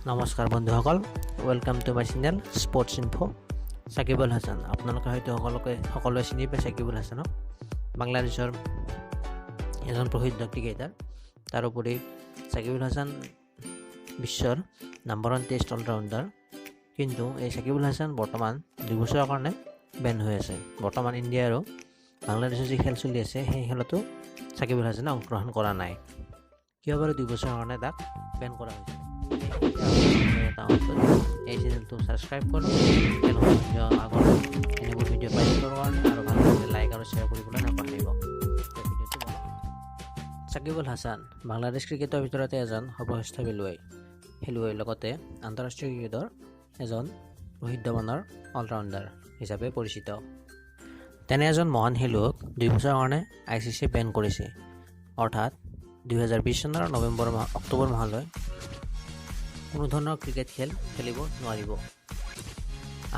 নমস্কাৰ বন্ধুসকল, welcome to my channel sports info. Shakibul Hasan, আপোনালোকে হয়তো সকলোৱে চিনি পায় সাকিবুল হাসানক। বাংলাদেশৰ এজন প্ৰসিদ্ধ ক্ৰিকেটাৰ। তাৰোপৰি সাকিবুল হাসান বিশ্বৰ নম্বৰ 1 টেষ্ট অলৰাউণ্ডাৰ। কিন্তু এই সাকিবুল হাসান বৰ্তমান 2 বছৰৰ কাৰণে বেন হৈ আছে। বৰ্তমান ইণ্ডিয়া আৰু বাংলাদেশৰ যি খেল চলি আছে সেই খেলতো সাকিবুল হাসানে অংশগ্ৰহণ কৰা নাই। কিয় বাৰু 2 বছৰৰ কাৰণে তাক বেন কৰা হৈছে? এই চেনেলটো সাবস্ক্ৰাইব কৰুন, আগৰ এনেবোৰ ভিডিঅ' পাই থাকিবৰ কাৰণে আৰু ভাল লাগিলে লাইক আৰু শ্বেয়াৰ কৰিবলৈ নাপাহৰিব। সাকিবুল হাসান বাংলাদেশ ক্ৰিকেটৰ ভিতৰতে এজন সৰ্বশ্ৰেষ্ঠ খেলুৱৈ লগতে আন্তঃৰাষ্ট্ৰীয় ক্ৰিকেটৰ এজন প্ৰসিদ্ধমানৰ অলৰাউণ্ডাৰ হিচাপে পৰিচিত। তেনে এজন মহান খেলুৱৈক 2 বছৰৰ কাৰণে ICC বেন কৰিছে, অৰ্থাৎ 2020 চনৰ অক্টোবৰ মাহলৈ কোনো ধৰণৰ ক্ৰিকেট খেল খেলিব নোৱাৰিব।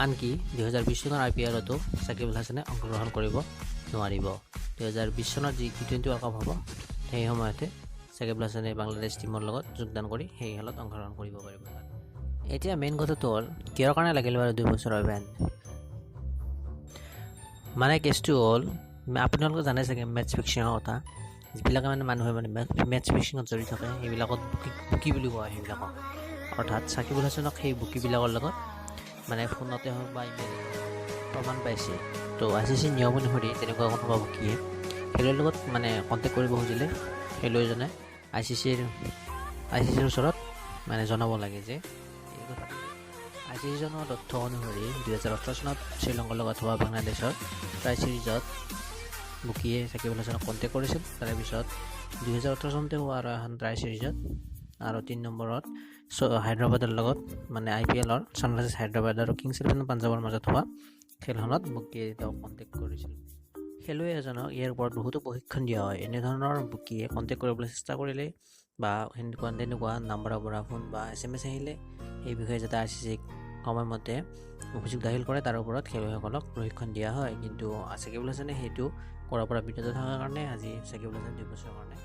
আনকি 2020 চনৰ IPLতো সাকিবুল হাসানে অংশগ্ৰহণ কৰিব নোৱাৰিব। 2020 চনত যি T20 ৱৰ্ল্ড কাপ হ'ব সেই সময়তে সাকিবুল হাসানে বাংলাদেশ টীমৰ লগত যোগদান কৰি সেই খেলত অংশগ্ৰহণ কৰিব পাৰিব। এতিয়া মেইন কথাটো হ'ল কিয়ৰ কাৰণে লাগিল বাৰু 2 বছৰৰ বেন? মানে কেছটো হ'ল, আপোনালোকে জানে চাগে মেটচ ফিক্সিঙৰ কথা। যিবিলাকে মানুহে মেটচ ফিক্সিঙত জড়িত থাকে সেইবিলাকত বুকি বুলি কোৱা হয় সেইবিলাকক। অৰ্থাৎ সাকিবুল হাসানক সেই বুকিবিলাকৰ লগত ফোনতে হওক বা ইমেইল প্ৰমাণ পাইছে। তো ICC নিয়ম অনুসৰি তেনেকুৱা কোনোবা বুকিয়ে খেলুৱৈৰ লগত কণ্টেক্ট কৰিব খুজিলে খেলুৱৈজনে ICCৰ ওচৰত জনাব লাগে যে এই কথাটো। ICC জনোৱা তথ্য অনুসৰি 2018 চনত শ্ৰীলংকাৰ লগত হোৱা বাংলাদেশৰ ট্ৰাই ছিৰিজত বুকিয়ে সাকিবুল হাসানক কণ্টেক্ট কৰিছিল। তাৰে পিছত 2018 চনতে হোৱা আৰু এখন ট্ৰাই ছিৰিজত আৰু 3 নম্বৰত হায়দৰাবাদৰ লগত IPLৰ ছানৰাইজাৰ্ছ হায়দৰাবাদ আৰু কিংছ ইলেভেন পাঞ্জাৱৰ মাজত হোৱা খেলখনত বুকিয়ে তেওঁক কণ্টেক্ট কৰিছিল। খেলুৱৈ এজনক ইয়াৰ ওপৰত বহুতো প্ৰশিক্ষণ দিয়া হয়। এনেধৰণৰ বুকিয়ে কণ্টেক্ট কৰিবলৈ চেষ্টা কৰিলে বা তেনেকুৱা নাম্বাৰৰ পৰা ফোন বা SMS আহিলে সেই বিষয়ে যাতে ICCক সময়মতে অভিযোগ দাখিল কৰে তাৰ ওপৰত খেলুৱৈসকলক প্ৰশিক্ষণ দিয়া হয়। কিন্তু সাকিবুল হাসানে সেইটো কৰাৰ পৰা বিৰত থকাৰ কাৰণে আজি সাকিবুল হাসান 2 বছৰৰ কাৰণে।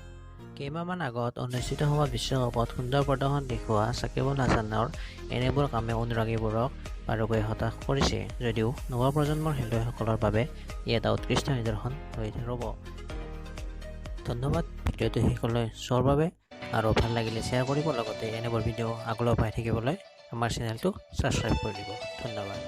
কেইমাহমান আগত অনুষ্ঠিত হোৱা বিশ্বকাপত সুন্দৰ প্ৰদৰ্শন দেখুওৱা সাকিবুল হাসানৰ এনেবোৰ কামে অনুৰাগীবোৰক বাৰুকৈ হতাশ কৰিছে। যদিও নৱ প্ৰজন্মৰ খেলুৱৈসকলৰ বাবে ই এটা উৎকৃষ্ট নিদৰ্শন হৈ ৰ'ব। ধন্যবাদ ভিডিঅ'টো শেষলৈ চোৱাৰ বাবে, আৰু ভাল লাগিলে শ্বেয়াৰ কৰিব, লগতে এনেবোৰ ভিডিঅ' আগলৈ পাই থাকিবলৈ আমাৰ চেনেলটো ছাবস্ক্ৰাইব কৰি দিব। ধন্যবাদ।